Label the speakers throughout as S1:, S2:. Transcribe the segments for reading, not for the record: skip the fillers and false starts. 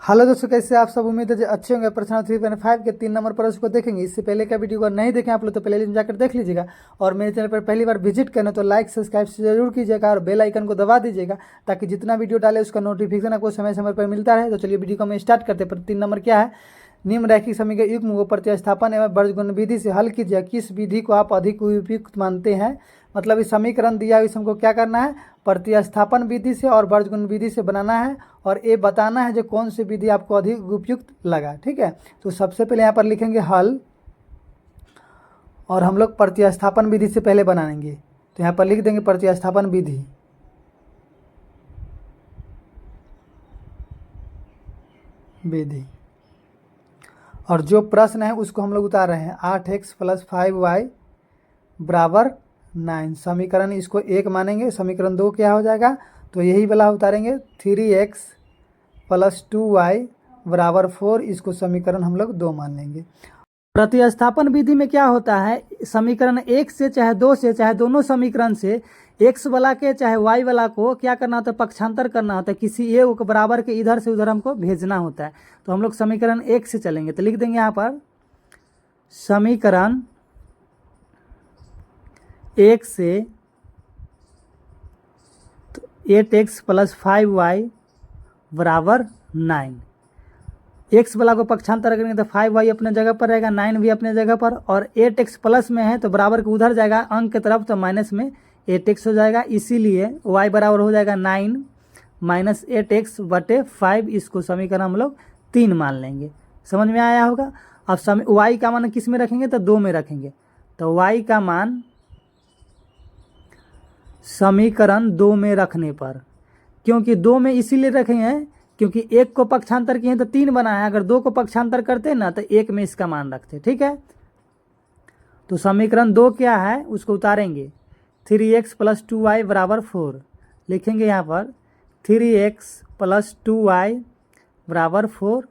S1: Hello दोस्तों, कैसे आप सब। उम्मीद है जो अच्छे होंगे। प्रश्न 3.5 के 3 नंबर पर उसको देखेंगे। इससे पहले का वीडियो को नहीं देखें आप लोग तो प्ले लिस्ट में जाकर देख लीजिएगा। और मेरे चैनल पर पहली बार विजिट करें तो लाइक सब्सक्राइब जरूर कीजिएगा और बेल आइकन को दबा दीजिएगा, ताकि जितना वीडियो डाले उसका नोटिफिकेशन आपको समय समय पर मिलता रहे। तो चलिए वीडियो को हम स्टार्ट करते हैं। पर 3 नंबर क्या है, निम्नलिखित समीकरण युग्म को प्रतिस्थापन एवं वर्गगुण विधि से हल कीजिए। किस विधि को आप अधिक उपयुक्त मानते हैं। मतलब इस समीकरण दिया है, इस हमको क्या करना है, प्रतिस्थापन विधि से और वर्गगुण विधि से बनाना है और ये बताना है जो कौन सी विधि आपको अधिक उपयुक्त लगा। ठीक है, तो सबसे पहले यहाँ पर लिखेंगे हल और हम लोग प्रतिस्थापन विधि से पहले बनाएंगे। तो यहाँ पर लिख देंगे प्रतिस्थापन विधि और जो प्रश्न है उसको हम लोग उतार रहे हैं 8x + 5y बराबर 9। समीकरण इसको 1 मानेंगे। समीकरण 2 क्या हो जाएगा, तो यही वाला उतारेंगे 3x + 2y बराबर 4। इसको समीकरण हम लोग 2 मान लेंगे। प्रतिस्थापन विधि में क्या होता है, समीकरण 1 से चाहे 2 से चाहे दोनों समीकरण से x वाला के चाहे y वाला को क्या करना होता है, पक्षांतर करना होता है। किसी ए को बराबर के इधर से उधर हमको भेजना होता है। तो हम लोग समीकरण 1 से चलेंगे। तो लिख देंगे यहाँ पर समीकरण 1 से 8x + 5y बराबर 9। x वाला को पक्षांतर करेंगे तो 5y अपने जगह पर रहेगा, 9 भी अपने जगह पर, और 8x प्लस में है तो बराबर के उधर जाएगा अंक की तरफ, तो माइनस में 8x हो जाएगा। इसीलिए y बराबर हो जाएगा 9 - 8x बटे 5। इसको समीकरण हम लोग 3 मान लेंगे। समझ में आया होगा। अब y का मान किस में रखेंगे, तो 2 में रखेंगे। तो y का मान समीकरण 2 में रखने पर, क्योंकि 2 में इसीलिए रखे हैं क्योंकि 1 को पक्षांतर किए तो 3 बना है। अगर 2 को पक्षांतर करते ना तो 1 में इसका मान रखते। ठीक है, तो समीकरण 2 क्या है उसको उतारेंगे 3x + 2y बराबर 4। लिखेंगे यहाँ पर 3x + 2y बराबर 4।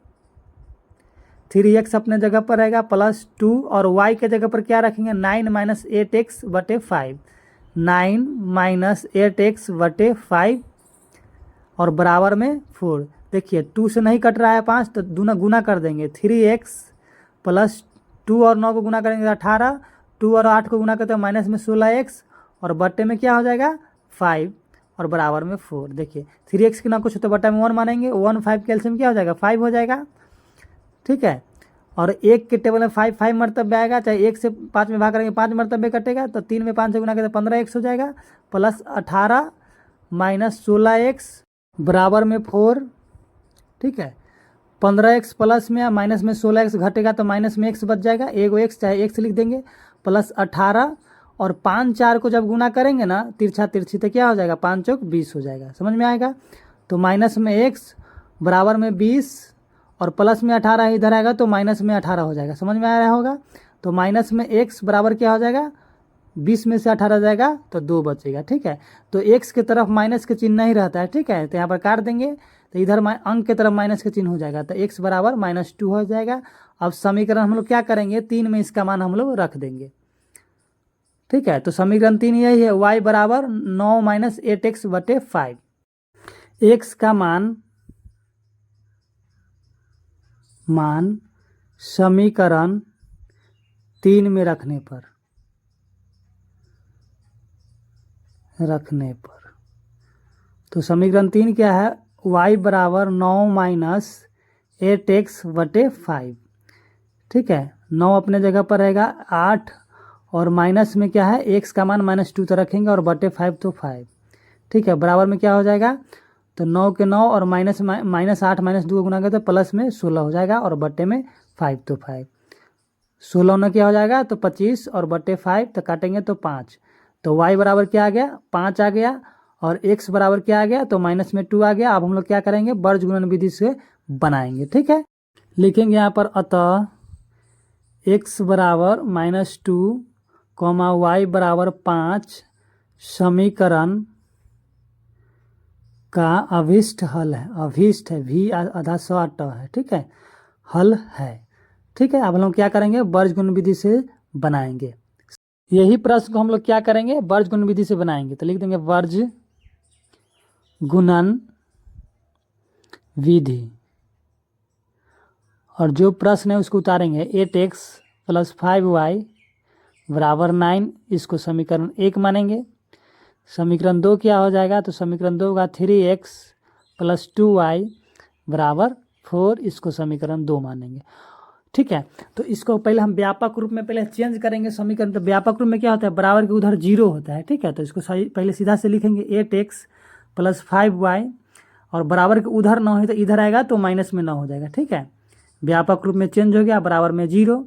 S1: 3x अपने जगह पर रहेगा +2 और y के जगह पर क्या रखेंगे 9 - 8x बटे 5। 9 - 8x बटे 5 और बराबर में 4। देखिए 2 से नहीं कट रहा है 5, तो गुना कर देंगे। 3x + 2 और 9 को गुना करेंगे 18, 2 और 8 को गुना करते हैं माइनस में 16x और बट्टे में क्या हो जाएगा 5 और बराबर में 4। देखिए 3x के ना कुछ तो बट्टा में 1 मानेंगे, 1 5 कैल्शियम क्या हो जाएगा 5 हो जाएगा। ठीक है, और 1 के टेबल में 5 मरतबे आएगा, चाहे 1 से 5 में भाग करेंगे 5 मरतबे कटेगा, तो 3 में 5 से गुना करते 15x हो जाएगा, प्लस 18 - 16x बराबर में 4। ठीक है, 15x प्लस में माइनस में 16x घटेगा तो माइनस में x बच जाएगा, एगो x चाहे x लिख देंगे, प्लस 18 और 5 4 को जब गुना करेंगे ना तिरछा तिरछी तो क्या हो जाएगा 5 चौक 20 हो जाएगा। समझ में आएगा। तो माइनस में x बराबर में 20 और प्लस में 18 इधर आएगा तो माइनस में 18 हो जाएगा। समझ में आ रहा होगा। तो माइनस में x बराबर क्या हो जाएगा 20 में से 18 जाएगा तो 2 बचेगा। ठीक है, तो x के तरफ माइनस के चिन्ह नहीं रहता है। ठीक है, तो यहाँ पर काट देंगे तो इधर अंक के तरफ माइनस के चिन्ह हो जाएगा, तो x बराबर -2 हो जाएगा। अब समीकरण हम लोग क्या करेंगे 3 में इसका मान हम लोग रख देंगे। ठीक है, तो समीकरण 3 यही है, y बराबर 9 - 8x बटे 5। x का मान समीकरण 3 में रखने पर तो समीकरण 3 क्या है, y बराबर 9 - 8x बटे 5। ठीक है, 9 अपने जगह पर रहेगा 8 और माइनस में क्या है x का मान -2 तो रखेंगे और बटे 5 तो 5। ठीक है, बराबर में क्या हो जाएगा, तो 9 के 9 और -8 - 2 गुना करते प्लस में 16 हो जाएगा और बटे में 5 तो 5। 16 में क्या हो जाएगा तो 25 और बटे 5 तो काटेंगे तो 5। तो y बराबर क्या आ गया 5 आ गया और x बराबर क्या आ गया तो -2 आ गया। अब हम लोग क्या करेंगे वर्ग गुणन विधि से बनाएंगे। ठीक है, लिखेंगे यहाँ पर अतः x बराबर -2, y बराबर 5 समीकरण का अभिष्ट हल है। अभिष्ट है भी आधा सौ ट है। ठीक है, हल है। ठीक है, अब हम लोग क्या करेंगे वर्ग गुणन विधि से बनाएंगे। यही प्रश्न को हम लोग क्या करेंगे वर्ग गुणन विधि से बनाएंगे। तो लिख देंगे वर्ग गुणन विधि। और जो प्रश्न है उसको उतारेंगे 8x + 5y बराबर 9, इसको समीकरण 1 मानेंगे। समीकरण 2 क्या हो जाएगा, तो समीकरण 2 होगा 3x + 2y बराबर 4, इसको समीकरण 2 मानेंगे। ठीक है, तो इसको पहले हम व्यापक रूप में पहले चेंज करेंगे समीकरण। तो व्यापक रूप में क्या होता है, बराबर के उधर 0 होता है। ठीक है, तो इसको पहले सीधा से लिखेंगे 8x + 5y, और बराबर के उधर 9 है तो इधर आएगा तो माइनस में 9 हो जाएगा। ठीक है, व्यापक रूप में चेंज हो गया, बराबर में 0,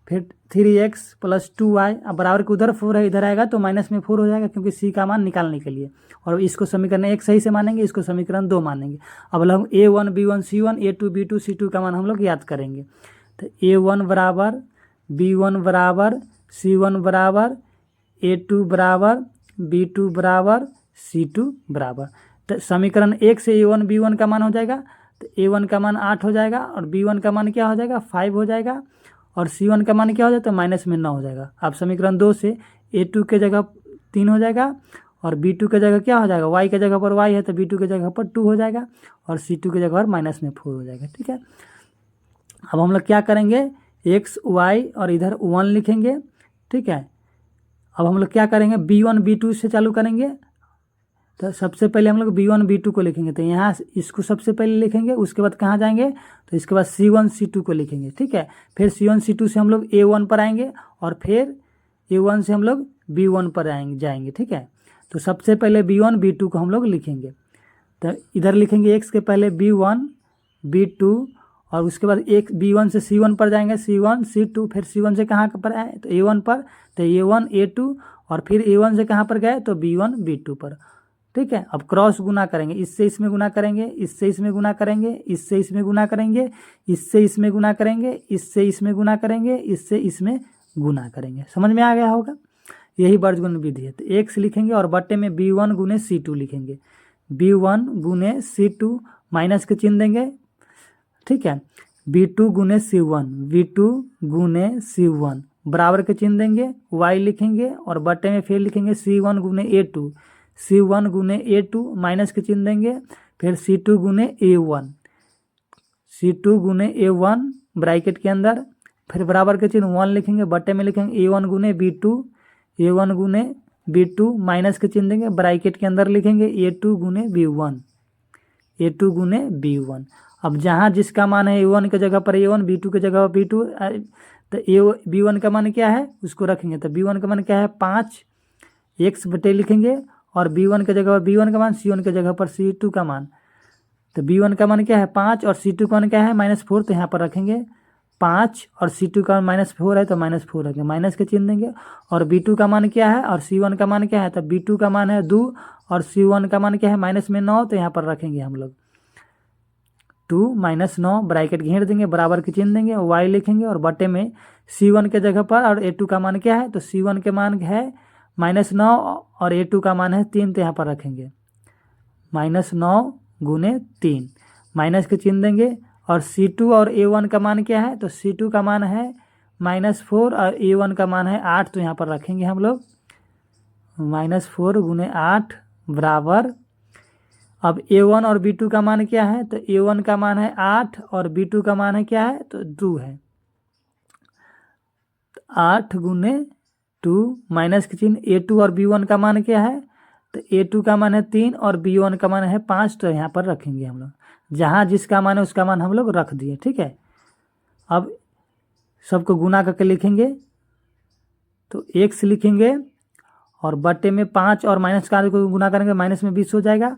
S1: फिर 3x + 2y, अब बराबर के उधर 4 है, इधर आएगा तो माइनस में 4 हो जाएगा, क्योंकि c का मान निकालने के लिए। और इसको समीकरण 1 सही से मानेंगे, इसको समीकरण 2 मानेंगे। अब हम a1 b1 c1 a2 b2 c2 का मान हम लोग याद करेंगे। तो a1 बराबर b1 बराबर c1 बराबर a2 बराबर b2 बराबर c2 बराबर। तो समीकरण 1 से a1 b1 का मान हो जाएगा, तो a1 का मान 8 हो जाएगा, और b1 का मान क्या हो जाएगा 5 हो जाएगा, और c1 का मान क्या हो जाएगा, तो माइनस में 9 हो जाएगा। अब समीकरण 2 से a2 के जगह 3 हो जाएगा, और b2 के जगह क्या हो जाएगा, y के जगह पर y है तो b2 के जगह पर 2 हो जाएगा, और c2 के जगह पर माइनस में 4 हो जाएगा। ठीक है, अब हम लोग क्या करेंगे, x y और इधर 1 लिखेंगे। ठीक है, अब हम लोग क्या करेंगे, b1 b2 से चालू करेंगे। तो सबसे पहले हम लोग b1 b2 को लिखेंगे, तो यहाँ इसको सबसे पहले लिखेंगे, उसके बाद कहाँ जाएंगे, तो इसके बाद c1 c2 को लिखेंगे। ठीक है, फिर c1 c2 से हम लोग a1 पर आएंगे, और फिर a1 से हम लोग b1 पर जाएंगे। ठीक है, तो सबसे पहले b1 b2 को हम लोग लिखेंगे। तो इधर लिखेंगे x के पहले b1 b2, और उसके बाद एक b1 से c1 पर जाएंगे, c1 c2, फिर c1 से कहाँ पर आए, तो a1 पर, तो a1 a2, और फिर a1 से कहाँ पर गए, तो b1 b2 पर। ठीक है, अब क्रॉस गुना करेंगे, इससे इसमें गुना करेंगे, इससे इसमें गुना करेंगे, इससे इसमें गुना करेंगे, इससे इसमें गुना करेंगे, इससे इसमें गुना करेंगे, इससे इसमें गुना करेंगे। समझ में आ गया होगा, यही वर्गगुण विधि है। तो x लिखेंगे और बट्टे में b1 गुने c2 लिखेंगे, b1 गुने c2, माइनस के चिन्ह देंगे। ठीक है, b2 गुने c1, b2 गुने c1 बराबर के चिन्ह देंगे, y लिखेंगे और बट्टे में फिर लिखेंगे c1 गुने a2, c1 गुने a2 माइनस के चिन्ह देंगे, फिर c2 गुने a1, c2 गुने a1 ब्रैकेट के अंदर, फिर बराबर के चिन्ह 1 लिखेंगे, बट्टे में लिखेंगे a1 गुने b2, a1 गुने b2 माइनस के चिन्ह देंगे, ब्रैकेट के अंदर लिखेंगे a2 गुने b1, a2 गुने b1। अब जहाँ जिसका मान है a1 की जगह पर a1, b2 की जगह पर b2, तो b1 का मान क्या है उसको रखेंगे। तो b1 का मान क्या है 5 x बटे लिखेंगे, और b1 की जगह पर b1 का मान, c1 की जगह पर c2 का मान। तो b1 का मान क्या है 5, और c2 का मान क्या है -4, तो यहाँ पर रखेंगे 5, और c2 का मान -4 है तो -4 रखेंगे, माइनस के चिन्ह देंगे। और b2 का मान क्या है और c1 का मान क्या है, तो b2 का मान है 2, और c1 का मान क्या है -9, तो यहाँ पर रखेंगे हम लोग 2 - 9, ब्रैकेट घेर देंगे, बराबर के चिन्ह देंगे, y लिखेंगे और बटे में c1 के जगह पर, और a2 का मान क्या है, तो c1 के मान है -9 और a2 का मान है 3, तो यहाँ पर रखेंगे -9 गुने 3, माइनस के चिन्ह देंगे। और c2 और a1 का मान क्या है, तो c2 का मान है -4 और a1 का मान है 8, तो यहाँ पर रखेंगे हम लोग -4 गुने 8 बराबर। अब a1 और b2 का मान क्या है, तो a1 का मान है 8 और b2 का मान है क्या है, तो 2 है, 8 गुने 2 माइनस के चिन्ह। a2 और b1 का मान क्या है, तो a2 का मान है 3 और b1 का मान है 5, तो यहाँ पर रखेंगे हम लोग, जहाँ जिसका मान है उसका मान हम लोग रख दिए। ठीक है, अब सबको गुना करके लिखेंगे, तो x लिखेंगे और बट्टे में 5 और माइनस का को गुना करेंगे, माइनस में 20 हो जाएगा,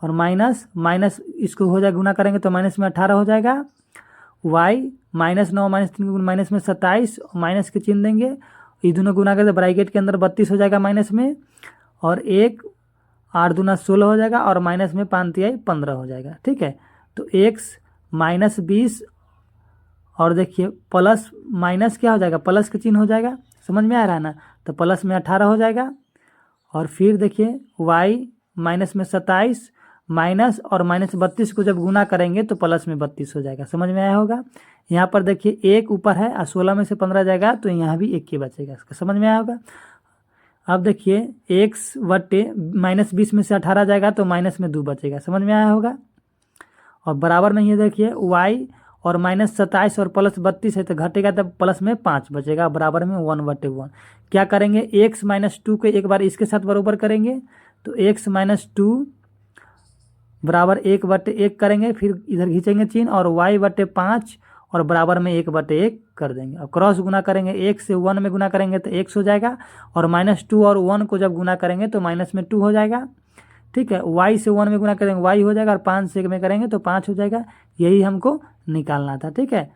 S1: और माइनस इसको हो जाएगा गुना करेंगे तो माइनस में 18 हो जाएगा। y -9 -3 माइनस में 27, माइनस के चिन्ह देंगे, ये दोनों गुना करके ब्रैकेट के अंदर 32 हो जाएगा माइनस में, और 1 8 दूना 16 हो जाएगा, और माइनस में 5 तिहाई 15 हो जाएगा। ठीक है, तो x -20, और देखिए प्लस माइनस क्या हो जाएगा, प्लस के चिन्ह हो जाएगा, समझ में आ रहा है ना, तो प्लस में 18 हो जाएगा। और फिर देखिए y माइनस में 27 माइनस और -32 को जब गुना करेंगे तो प्लस में 32 हो जाएगा, समझ में आया होगा। यहाँ पर देखिए 1 ऊपर है और 16 में से 15 जाएगा, तो यहाँ भी 1 ही बचेगा, इसका समझ में आया होगा। अब देखिए x बटे -20 में से 18 जाएगा तो माइनस में 2 बचेगा, समझ में आया होगा। और बराबर नहीं है, देखिए y और -27 और +32 है तो घटेगा तब प्लस में 5 बचेगा बराबर में 1/1। क्या करेंगे, x - 2 को एक बार इसके साथ बराबर करेंगे तो x - 2 बराबर 1/1 करेंगे, फिर इधर खींचेंगे चिन्ह और y/5 और बराबर में 1/1 कर देंगे। अब क्रॉस गुना करेंगे, 1 से 1 में गुना करेंगे तो x हो जाएगा और -2 और 1 को जब गुना करेंगे तो -2 हो जाएगा। ठीक है, y से 1 में गुना करेंगे y हो जाएगा और 5 से में करेंगे तो 5 हो जाएगा। यही हमको निकालना था। ठीक है।